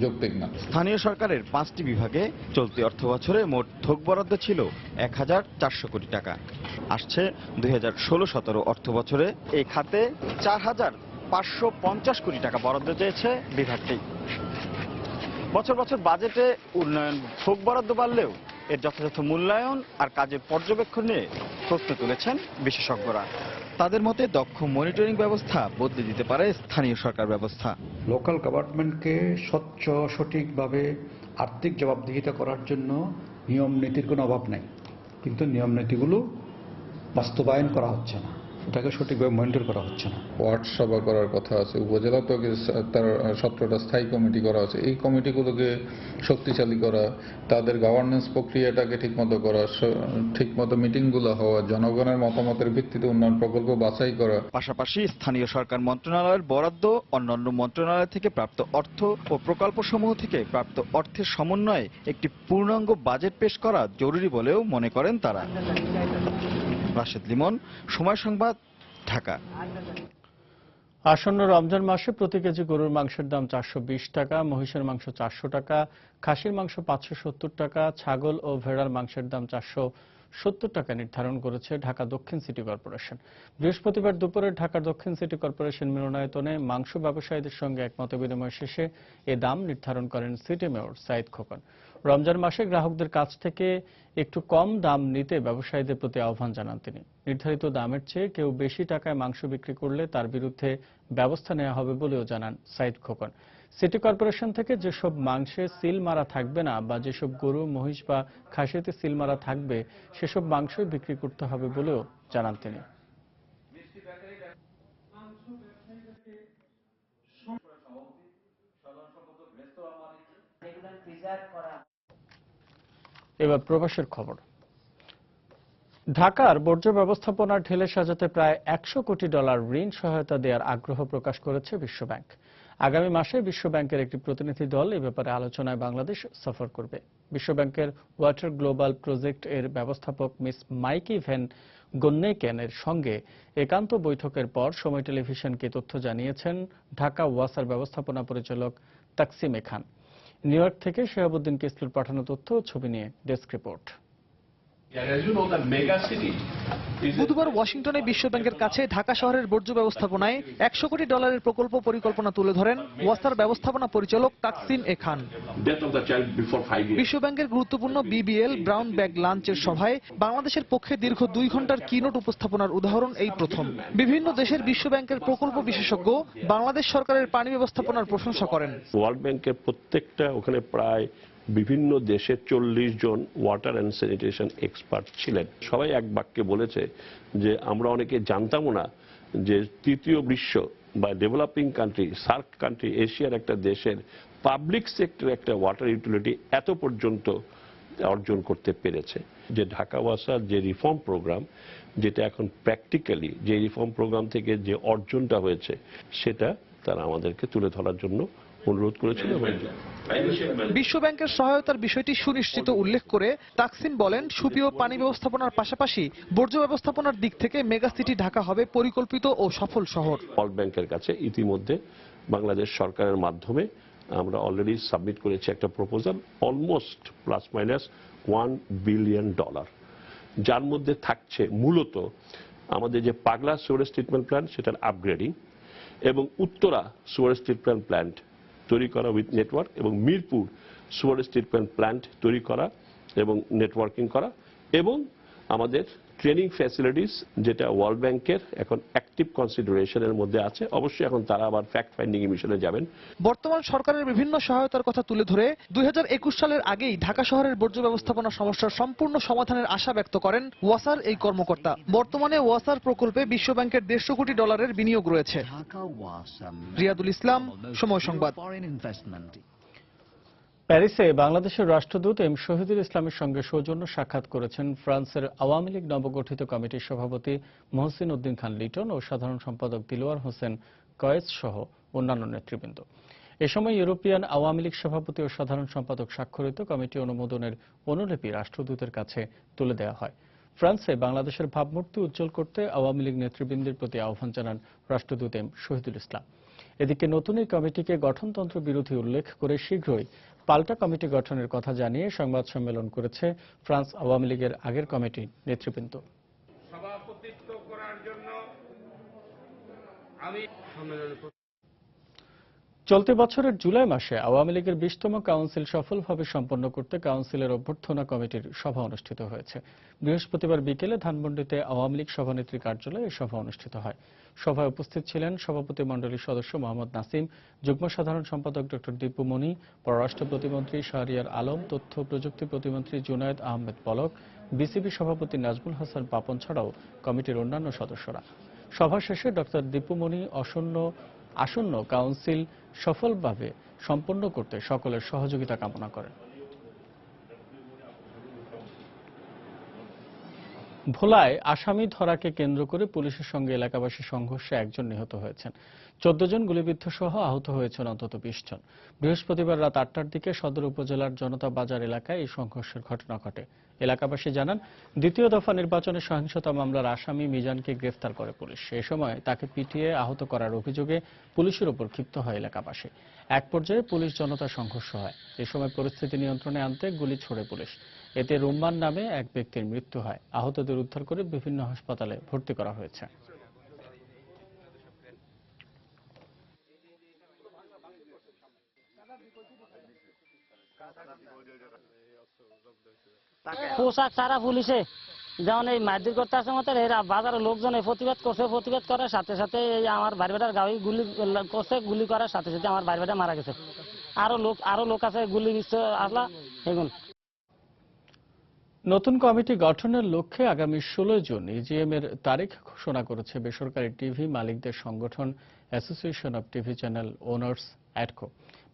Speaker 24: যৌক্তিক না।
Speaker 23: স্থানীয় সরকারের 5টি বিভাগে চলতি অর্থ বছরে মোট থোক বরাদ্দ ছিল 1,400 কোটি টাকা। আসছে 2016-17 অর্থ বছরে এই খাতে 4,550 কোটি টাকা বরাদ্দ চেয়েছে বিভাগটি। বছর বছর বাজেটে উন্নয়ন থোক বরাদ্দ বাড়লেও এর যথাযথ মূল্যায়ন আর কাজের পর্যবেক্ষণ নিয়ে প্রশ্ন তুলেছেন বিশেষজ্ঞরা। তাদের মতে দক্ষ মনিটরিং ব্যবস্থা বদলে দিতে পারে স্থানীয় সরকার ব্যবস্থা।
Speaker 25: লোকাল গভর্নমেন্টকে স্বচ্ছ সঠিকভাবে আর্থিক জবাবদিহিতা করার জন্য নিয়ম নীতির কোনো অভাব নেই, কিন্তু নিয়ম নীতিগুলো বাস্তবায়ন করা হচ্ছে না, এটাকে সঠিকভাবে মনিটর করা হচ্ছে না।
Speaker 24: ওয়ার্ড সভা করার কথা আছে, উপজেলা তো তার 17টা স্থায়ী কমিটি করা আছে। এই কমিটিগুলোকে শক্তিশালী করা, তাদের গভর্নেন্স প্রক্রিয়াটাকে ঠিকমতো করা, ঠিকমতো মিটিংগুলো হওয়া, জনগণের মতামতের ভিত্তিতে উন্নয়ন প্রকল্প বাছাই করা।
Speaker 23: পাশাপাশি স্থানীয় সরকার মন্ত্রণালয়ের বরাদ্দ, অন্যান্য মন্ত্রণালয় থেকে প্রাপ্ত অর্থ ও প্রকল্পসমূহ থেকে প্রাপ্ত অর্থের সমন্বয়ে একটি পূর্ণাঙ্গ বাজেট পেশ করা জরুরি বলেও মনে করেন তারা। রাশেদ লিমন, সময় সংবাদ, ঢাকা।
Speaker 1: আসন্ন রমজান মাসে প্রতি কেজি গরুর মাংসের দাম 420 টাকা, মহিষের মাংস 400 টাকা, খাসির মাংস 570 টাকা, ছাগল ও ভেড়ার মাংসের দাম 470 টাকা নির্ধারণ করেছে ঢাকা দক্ষিণ সিটি কর্পোরেশন। বৃহস্পতিবার দুপুরে ঢাকা দক্ষিণ সিটি কর্পোরেশন মিলনায়তনে মাংস ব্যবসায়ীদের সঙ্গে একমত বিনিময় শেষে এ দাম নির্ধারণ করেন সিটি মেয়র সাইদ খোকন। রমজান মাসে গ্রাহকদের কাছ থেকে একটু কম দাম নিতে ব্যবসায়ীদের প্রতি আহ্বান জানান তিনি। নির্ধারিত দামের চেয়ে কেউ বেশি টাকায় মাংস বিক্রি করলে তার বিরুদ্ধে ব্যবস্থা নেওয়া হবে বলেও জানান সাইদ খোকন। সিটি কর্পোরেশন থেকে যেসব মাংসে সিল মারা থাকবে না বা যেসব গরু, মহিষ বা খাসিতে সিল মারা থাকবে সেসব মাংসই বিক্রি করতে হবে বলেও জানান তিনি। এবার প্রবাসের খবর। ঢাকার বর্জ্য ব্যবস্থাপনার ঢেলে সাজাতে প্রায় $100 কোটি ঋণ সহায়তা দেওয়ার আগ্রহ প্রকাশ করেছে বিশ্বব্যাংক। আগামী মাসে বিশ্বব্যাংকের একটি প্রতিনিধি দল এ ব্যাপারে আলোচনায় বাংলাদেশ সফর করবে। বিশ্বব্যাংকের ওয়াটার গ্লোবাল প্রজেক্ট এর ব্যবস্থাপক মিস মাইকি ভ্যান গন্নেকেন এর সঙ্গে একান্ত বৈঠকের পর সময় টেলিভিশনকে তথ্য জানিয়েছেন ঢাকা ওয়াসার ব্যবস্থাপনা পরিচালক তাকসিমে খান। নিউ ইয়র্ক থেকে শেহাবুদ্দিন কিসলুর পাঠানো তথ্য ও ছবি নিয়ে ডেস্ক রিপোর্ট।
Speaker 2: বুধবার ওয়াশিংটনে বিশ্বব্যাংকের কাছে ঢাকা শহরের বর্জ্য ব্যবস্থাপনায় $100 কোটি প্রকল্প পরিকল্পনা তুলে ধরেন ওয়াসার ব্যবস্থাপনা পরিচালক তাকসিম এ খান। বিশ্বব্যাংকের গুরুত্বপূর্ণ BBL ব্রাউন ব্যাগ লাঞ্চের সভায় বাংলাদেশের পক্ষে দীর্ঘ 2 ঘন্টার কিনোট উপস্থাপনার উদাহরণ এই প্রথম। বিভিন্ন দেশের বিশ্বব্যাংকের প্রকল্প বিশেষজ্ঞ বাংলাদেশ সরকারের পানি ব্যবস্থাপনার প্রশংসা করেন।
Speaker 5: ওয়ার্ল্ড ব্যাংকের প্রত্যেকটা ওখানে প্রায় বিভিন্ন দেশের 40 জন ওয়াটার অ্যান্ড স্যানিটেশন এক্সপার্ট ছিলেন। সবাই এক বাক্যে বলেছে যে আমরা অনেকে জানতামও না যে তৃতীয় বিশ্ব বা ডেভেলপিং কান্ট্রি, সার্ক কান্ট্রি, এশিয়ার একটা দেশের পাবলিক সেক্টর একটা ওয়াটার ইউটিলিটি এত পর্যন্ত অর্জন করতে পেরেছে। যে ঢাকা ওয়াসার যে রিফর্ম প্রোগ্রাম, যেটা এখন প্র্যাকটিক্যালি যে রিফর্ম প্রোগ্রাম থেকে যে অর্জনটা হয়েছে সেটা তারা আমাদেরকে তুলে ধরার জন্য অনুরোধ করেছিল।
Speaker 2: বিশ্বব্যাংকের সহায়তার বিষয়টি সুনিশ্চিত উল্লেখ করে তাকসিম বলেন, সুপেয় পানি ব্যবস্থাপনার পাশাপাশি বর্জ্য ব্যবস্থাপনার দিক থেকে মেগাসিটি ঢাকা হবে পরিকল্পিত ও সফল শহর।
Speaker 5: ওয়ার্ল্ড ব্যাংকের কাছে ইতিমধ্যে বাংলাদেশ সরকারের মাধ্যমে আমরা অলরেডি সাবমিট করেছি একটা প্রপোজাল, অলমোস্ট ±$1 বিলিয়ন, যার মধ্যে থাকছে মূলত আমাদের যে পাগলা সুয়ারেজ ট্রিটমেন্ট প্ল্যান্ট সেটার আপগ্রেডিং এবং উত্তরা সুয়ারেজ ট্রিটমেন্ট প্ল্যান্ট তৈরি করা উইথ নেটওয়ার্ক এবং মিরপুর সুয়ারেজ ট্রিটমেন্ট প্ল্যান্ট তৈরি করা এবং নেটওয়ার্কিং করা এবং আমাদের ট্রেনিং ফ্যাসিলিটিস, যেটা ওয়ার্ল্ড ব্যাংকের এখন অ্যাক্টিভ কনসিডারেশনের মধ্যে আছে। অবশ্যই এখন তারা আবার ফ্যাক্ট ফাইন্ডিং মিশনে যাবেন।
Speaker 2: বর্তমান সরকারের বিভিন্ন সহায়তার কথা তুলে ধরে 2021 সালের আগেই ঢাকা শহরের বর্জ্য ব্যবস্থাপনা সমস্যার সম্পূর্ণ সমাধানের আশা ব্যক্ত করেন ওয়াসার এই কর্মকর্তা। বর্তমানে ওয়াসার প্রকল্পে বিশ্বব্যাংকের $150 কোটি বিনিয়োগ রয়েছে। রিয়াদুল ইসলাম, সময় সংবাদ।
Speaker 1: প্যারিসে বাংলাদেশের রাষ্ট্রদূত এম শহীদুল ইসলামের সঙ্গে সৌজন্য সাক্ষাৎ করেছেন ফ্রান্সের আওয়ামী লীগ নবগঠিত কমিটির সভাপতি মহসিন উদ্দিন খান লিটন ও সাধারণ সম্পাদক দিলওয়ার হোসেন কয়েস সহ অন্যান্য নেতৃবৃন্দ। এ সময় ইউরোপিয়ান আওয়ামী লীগ সভাপতি ও সাধারণ সম্পাদক স্বাক্ষরিত কমিটি অনুমোদনের অনুলিপি রাষ্ট্রদূতের কাছে তুলে দেওয়া হয়। ফ্রান্সে বাংলাদেশের ভাবমূর্তি উজ্জ্বল করতে আওয়ামী লীগ নেতৃবৃন্দের প্রতি আহ্বান জানান রাষ্ট্রদূত এম শহীদুল ইসলাম। এদিকে নতুন এই কমিটিকে গঠনতন্ত্র বিরোধী উল্লেখ করে শীঘ্রই পাল্টা কমিটি গঠনের কথা জানিয়ে সংবাদ সম্মেলন করেছে ফ্রান্স আওয়ামী লীগের আগের কমিটির নেতৃবৃন্দ।
Speaker 6: সভাপতিত্ব করার জন্য আমি
Speaker 1: চলতি বছরের জুলাই মাসে আওয়ামী লীগের 20তম কাউন্সিল সফলভাবে সম্পন্ন করতে কাউন্সিলের অভ্যর্থনা কমিটির সভা অনুষ্ঠিত হয়েছে। বৃহস্পতিবার বিকেলে ধানমন্ডিতে আওয়ামী লীগ সভানেত্রী কার্যালয়ে এই সভা অনুষ্ঠিত হয়। সভায় উপস্থিত ছিলেন সভাপতি মণ্ডলীর সদস্য মোহাম্মদ নাসিম, যুগ্ম সাধারণ সম্পাদক ডক্টর দীপু মনি, পররাষ্ট্র প্রতিমন্ত্রী শাহরিয়ার আলম, তথ্য প্রযুক্তি প্রতিমন্ত্রী জুনায়েদ আহমেদ পলক, বিসিবি সভাপতি নাজমুল হাসান পাপন ছাড়াও কমিটির অন্যান্য সদস্যরা। সভা শেষে ডক্টর দীপু মনি আসন্ন কাউন্সিল সফলভাবে সম্পন্ন করতে সকলের সহযোগিতা কামনা করেন। ভোলায় আসামি ধরাকে কেন্দ্র করে পুলিশের সঙ্গে এলাকাবাসী সংঘর্ষে একজন নিহত হয়েছেন। 14 জন গুলিবিদ্ধ সহ আহত হয়েছেন অন্তত 20 জন। বৃহস্পতিবার রাত 8টার দিকে সদর উপজেলার জনতা বাজার এলাকায় এই সংঘর্ষের ঘটনা ঘটে। এলাকাবাসী জানান, দ্বিতীয় দফা নির্বাচনে সহিংসতা মামলার আসামি মিজানকে গ্রেফতার করে পুলিশ। এই সময় তাকে পিটিয়ে আহত করার অভিযোগে পুলিশের উপর ক্ষিপ্ত হয় এলাকাবাসী। এক পর্যায়ে পুলিশ জনতা সংঘর্ষ হয়। এ সময় পরিস্থিতি নিয়ন্ত্রণে আনতে গুলি ছোড়ে পুলিশ। এতে রুম্মান নামে এক ব্যক্তির মৃত্যু হয়। আহতদের উদ্ধার করে বিভিন্ন হাসপাতালে ভর্তি করা হয়েছে।
Speaker 7: পোশাক সারা পুলিশে যেমন এই মারধর করতে আসে মতো এরা বাজারের লোকজন প্রতিবাদ করছে, প্রতিবাদ করার সাথে সাথে এই আমার ভাই বেটার গাড়ি গুলি করছে, গুলি করার সাথে সাথে আমার ভাই বেটা মারা গেছে। আরো লোক আছে গুলি দিচ্ছে আসলা এগুন।
Speaker 1: নতুন কমিটি গঠনের লক্ষ্যে আগামী 16 জুন ইজিএম এর তারিখ ঘোষণা করেছে বেসরকারি টিভি মালিকদের সংগঠন association of TV channel owners ATCO.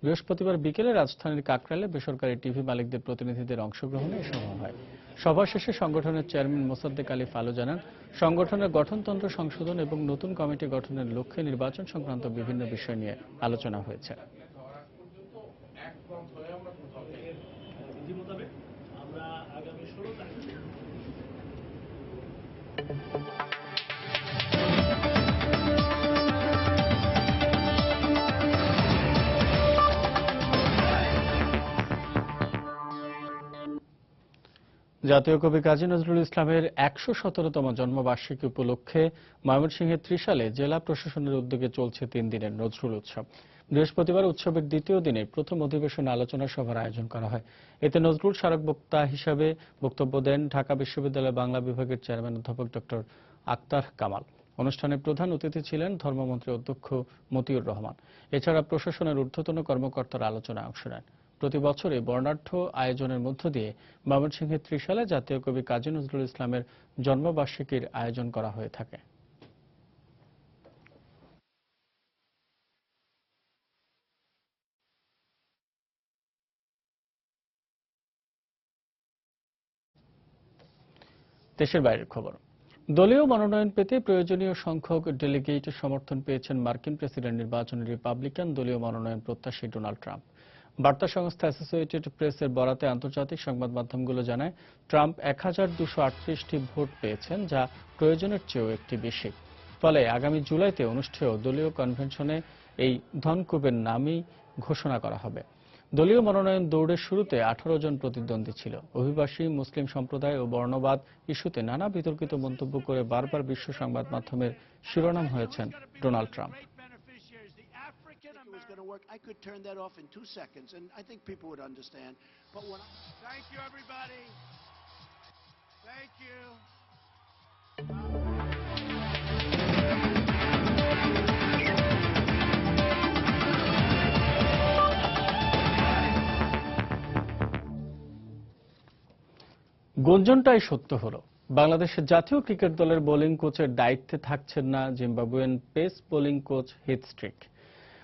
Speaker 1: বৃহস্পতিবার বিকেলে রাজধানীর কাকরাইলে বেসরকারি টিভি মালিকদের প্রতিনিধিদের অংশগ্রহণে এই সভা হয়। সভা শেষে সংগঠনের চেয়ারম্যান মোসাদ্দেক আলী ফালু জানান, সংগঠনের গঠনতন্ত্র সংশোধন এবং নতুন কমিটি গঠনের লক্ষ্যে নির্বাচন সংক্রান্ত বিভিন্ন বিষয় নিয়ে আলোচনা হয়েছে। জাতীয় কবি কাজী নজরুল ইসলামের ১১৭তম জন্মবার্ষিকী উপলক্ষে ময়মনসিংহের ত্রিশালে জেলা প্রশাসনের উদ্যোগে চলছে ৩ দিনের নজরুল উৎসব। বৃহস্পতিবার উৎসবের দ্বিতীয় দিনে প্রথম অধিবেশনে আলোচনা সভার আয়োজন করা হয়। এতে নজরুল স্মারক বক্তা হিসাবে বক্তব্য দেন ঢাকা বিশ্ববিদ্যালয় বাংলা বিভাগের চেয়ারম্যান অধ্যাপক ডক্টর আক্তার কামাল। অনুষ্ঠানে প্রধান অতিথি ছিলেন ধর্মমন্ত্রী অধ্যক্ষ মতিউর রহমান। এছাড়া প্রশাসনের ঊর্ধ্বতন কর্মকর্তারা আলোচনায় অংশ নেন। প্রতি বছরে বর্ণাঢ্য আয়োজনের মধ্য দিয়ে ময়মনসিংহের ত্রিশালে জাতীয় কবি কাজী নজরুল ইসলামের জন্মবার্ষিকীর আয়োজন করা হয়ে থাকে। দেশের বাইরের খবর। দলীয় মনোনয়ন পেতে প্রয়োজনীয় সংখ্যক ডেলিগেটের সমর্থন পেয়েছেন মার্কিন প্রেসিডেন্ট নির্বাচনে রিপাবলিকান দলীয় মনোনয়ন প্রত্যাশী ডোনাল্ড ট্রাম্প। বার্তা সংস্থা অ্যাসোসিয়েটেড প্রেসের বরাতে আন্তর্জাতিক সংবাদ মাধ্যমগুলো জানায়, ট্রাম্প ১,২৩৮টি ভোট পেয়েছেন, যা প্রয়োজনের চেয়েও একটি বেশি। ফলে আগামী জুলাইতে অনুষ্ঠেয় দলীয় কনভেনশনে এই ধনকুবের নামই ঘোষণা করা হবে। দলীয় মনোনয়ন দৌড়ের শুরুতে 18 জন প্রতিদ্বন্দ্বী ছিল। অভিবাসী, মুসলিম সম্প্রদায় ও বর্ণবাদ ইস্যুতে নানা বিতর্কিত মন্তব্য করে বারবার বিশ্ব সংবাদ মাধ্যমের শিরোনাম হয়েছেন Donald Trump.
Speaker 8: I could turn that off in 2 seconds, and I think people would understand. But when thank you, everybody. Thank you.
Speaker 1: গুঞ্জনটাই সত্য হলো, বাংলাদেশের জাতীয় ক্রিকেট দলের বোলিং কোচের দায়িত্বে থাকছেন না Zimbabwean pace bowling coach Heath Streak.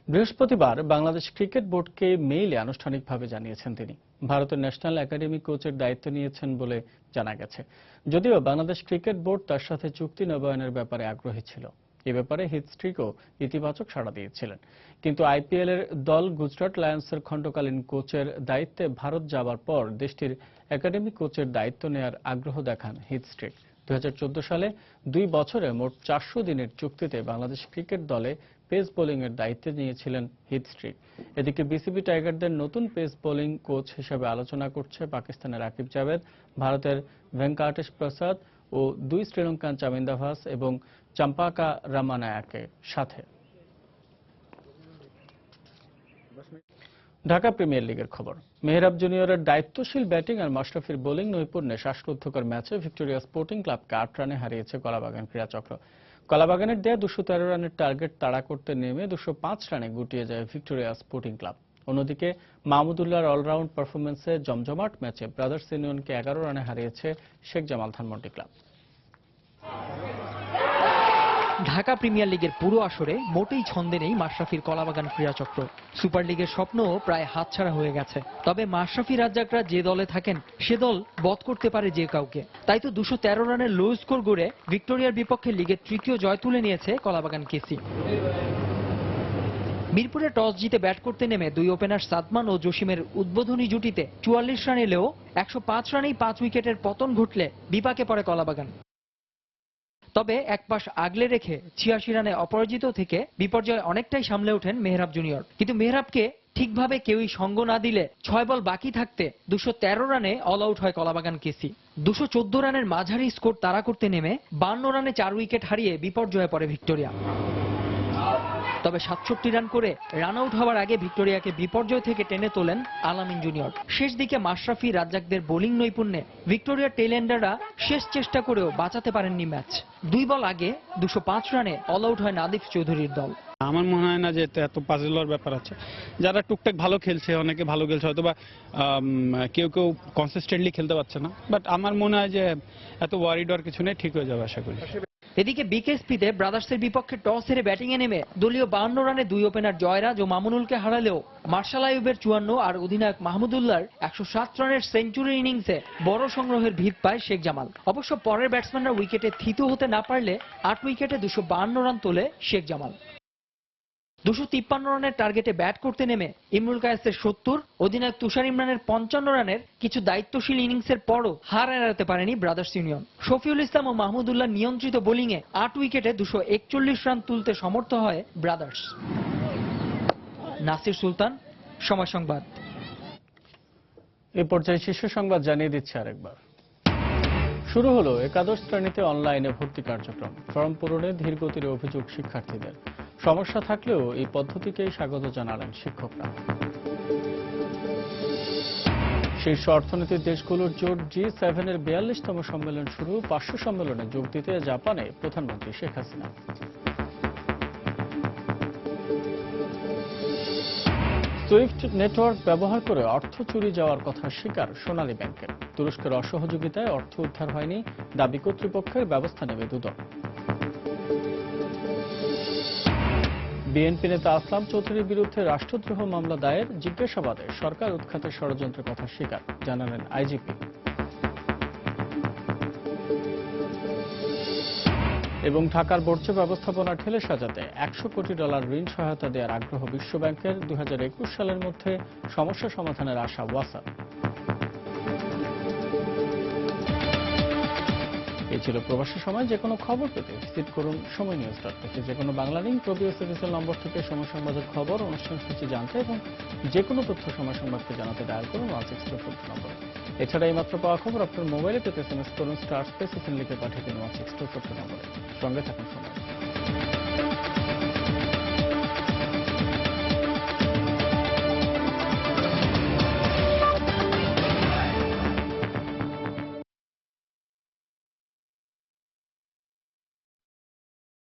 Speaker 1: বৃহস্পতিবার বাংলাদেশ ক্রিকেট বোর্ডকে মেইলে আনুষ্ঠানিকভাবে জানিয়েছেন তিনি। ভারতের ন্যাশনাল একাডেমি কোচের দায়িত্ব নিয়েছেন বলে জানা গেছে। যদিও বাংলাদেশ ক্রিকেট বোর্ড তার সাথে চুক্তি নবায়নের ব্যাপারে আগ্রহী ছিল। এ ব্যাপারে হিথ স্ট্রিকও ইতিবাচক সাড়া দিয়েছিলেন। কিন্তু আইপিএল এর দল গুজরাট লায়ন্সের খণ্ডকালীন কোচের দায়িত্বে ভারত যাবার পর দেশটির একাডেমি কোচের দায়িত্ব নেয়ার আগ্রহ দেখান হিথ স্ট্রিক। 2014 সালে 2 বছরে মোট 400 দিনের চুক্তিতে বাংলাদেশ ক্রিকেট দলে পেস বোলিং এর দায়িত্ব নিয়েছিলেন হিথ স্ট্রিক। এদিকে বিসিবি টাইগারদের নতুন পেস বোলিং কোচ হিসেবে আলোচনা করছে পাকিস্তানের রাকিব জাভেদ, ভারতের ভেঙ্কাটেশ প্রসাদ ও 2 শ্রীলঙ্কান চামিন্দাভাস এবং চাম্পাকা রামানায়াকের সাথে। ঢাকা প্রিমিয়ার লিগের খবর। মেহরাব জুনিয়রের দায়িত্বশীল ব্যাটিং আর মাশরাফির বোলিং নৈপুণ্যে শ্বাসরুদ্ধকর ম্যাচে ভিক্টোরিয়া স্পোর্টিং ক্লাবকে 8 রানে হারিয়েছে কলাবাগান ক্রীড়াচক্র। কলাবাগানের দেয়া 213 রানের টার্গেট তাড়া করতে নেমে 205 রানে গুটিয়ে যায় ভিক্টোরিয়া স্পোর্টিং ক্লাব। অন্যদিকে মাহমুদুল্লাহর অলরাউন্ড পারফরমেন্সে জমজমাট ম্যাচে ব্রাদার্স ইউনিয়নকে 11 রানে হারিয়েছে শেখ জামাল ধানমন্ডি ক্লাব।
Speaker 9: ঢাকা প্রিমিয়ার লিগের পুরো আসরে মোটেই ছন্দে নেই মাশরাফির কলাবাগান ক্রীড়াচক্র। সুপার লিগের স্বপ্ন প্রায় হাতছাড়া হয়ে গেছে। তবে মাশরাফি রাজ্জাকরা যে দলে থাকেন সে দল বধ করতে পারে যে কাউকে। তাই তো 213 রানের লো স্কোর গড়ে ভিক্টোরিয়ার বিপক্ষে লিগের তৃতীয় জয় তুলে নিয়েছে কলাবাগান কেসি। মিরপুরে টস জিতে ব্যাট করতে নেমে 2 ওপেনার সাদমান ও জসিমের উদ্বোধনী জুটিতে 44 রান এলেও 105 রানেই 5 উইকেটের পতন ঘটলে বিপাকে পড়ে কলাবাগান। তবে এক পাশ আগলে রেখে 86 রানে অপরাজিত থেকে বিপর্যয় অনেকটাই সামলে ওঠেন মেহরাব জুনিয়র। কিন্তু মেহরাবকে ঠিকভাবে কেউই সঙ্গ না দিলে 6 বল বাকি থাকতে 213 রানে অল আউট হয় কলাবাগান কেসি। 214 রানের মাঝারি স্কোর তাড়া করতে নেমে 52 রানে 4 উইকেট হারিয়ে বিপর্যয়ে পড়ে ভিক্টোরিয়া। তবে 67 রান করে রান আউট হওয়ার আগে ভিক্টোরিয়াকে বিপর্যয় থেকে টেনে তোলেন আলামিন জুনিয়র। শেষ দিকে মাশরাফি রাজ্জাকদের বোলিং নৈপুণ্যে ভিক্টোরিয়ার টেইলেন্ডাররা শেষ চেষ্টা করেও বাঁচাতে পারেননি ম্যাচ। 2 বল আগে 205 রানে অল আউট হয় নাদিফ চৌধুরীর দল।
Speaker 10: আমার মনে হয় না যে এত পাজেলর ব্যাপার আছে। যারা টুকটাক ভালো খেলছে, অনেকে ভালো খেলছে, হয়তো বা কেউ কেউ কনসিস্টেন্টলি খেলতে পারছে না, বাট আমার মনে হয় যে এত ওয়ারিড হওয়ার কিছু নেই, ঠিক হয়ে যাবে আশা করি।
Speaker 9: এদিকে বিকেএসপিতে ব্রাদার্সের বিপক্ষে টস হেরে ব্যাটিংয়ে নেমে দলীয় 52 রানে 2 ওপেনার জয়রাজ ও মামুনুলকে হারালেও মার্শাল আইয়ুবের 54 আর অধিনায়ক মাহমুদুল্লাহর 107 রানের সেঞ্চুরি ইনিংসে বড় সংগ্রহের ভিত পায় শেখ জামাল। অবশ্য পরের ব্যাটসম্যানরা উইকেটে থিতু হতে না পারলে 8 উইকেটে 252 রান তোলে শেখ জামাল। 253 রানের টার্গেটে ব্যাট করতে নেমে ইমরুল কায়েসের 70, অধিনায়ক তুষার ইমরানের 55 রানের কিছু দায়িত্বশীল ইনিংসের পরও হার এড়াতে পারেনি ব্রাদার্স ইউনিয়ন। শফিউল ইসলাম ও মাহমুদুল্লাহ নিয়ন্ত্রিত বোলিংয়ে 8 উইকেটে 241 রান তুলতে সমর্থ হয় ব্রাদার্স। নাসির সুলতান, সময় সংবাদ।
Speaker 1: এই পর্যায়ে শীর্ষ সংবাদ জানিয়ে দিচ্ছে আরেকবার। শুরু হলো একাদশ শ্রেণীতে অনলাইনে ভর্তি কার্যক্রম। ফর্ম পূরণে ধীরগতির অভিযোগ শিক্ষার্থীদের। সমস্যা থাকলেও এই পদ্ধতিকেই স্বাগত জানালেন শিক্ষকরা। শীর্ষ অর্থনীতির দেশগুলোর জোট G7 এর 42তম সম্মেলন শুরু। 500 সম্মেলনে যোগ দিতে জাপানে প্রধানমন্ত্রী শেখ হাসিনা। সুইফট নেটওয়ার্ক ব্যবহার করে অর্থ চুরি যাওয়ার কথা স্বীকার সোনালী ব্যাংকের। তুরস্কের অসহযোগিতায় অর্থ উদ্ধার হয়নি, দাবি কর্তৃপক্ষের, ব্যবস্থা নেবে দুদক। বিএনপি নেতা আসলাম চৌধুরীর বিরুদ্ধে রাষ্ট্রদ্রোহ মামলা দায়ের। জিজ্ঞাসাবাদে সরকার উৎখাতের ষড়যন্ত্রের কথা স্বীকার, জানালেন আইজিপি। এবং ঢাকার বর্জ্য ব্যবস্থাপনা ঠেলে সাজাতে $100 কোটি ঋণ সহায়তা দেওয়ার আগ্রহ বিশ্বব্যাংকের। 2021 সালের মধ্যে সমস্যা সমাধানের আশা ওয়াসার। এই ছিল প্রবাসী সময়। যে কোনো খবর পেতে ভিজিট করুন সময়নিউজ.থেকে। যে কোনো বাংলা লিঙ্ক প্রবীয় সিরিজের নম্বর থেকে সময় সংবাদের খবর, অনুষ্ঠান সূচি জানতে এবং যে কোনো তথ্য সময় সংবাদকে জানাতে ডায়াল করুন 16242 নম্বরে। এছাড়া এইমাত্র পাওয়া খবর আপনার মোবাইলে পেতে SMS করুন *SPACE লিখে পাঠিয়ে দিন 16242 নম্বরে। সঙ্গে থাকুন সময়।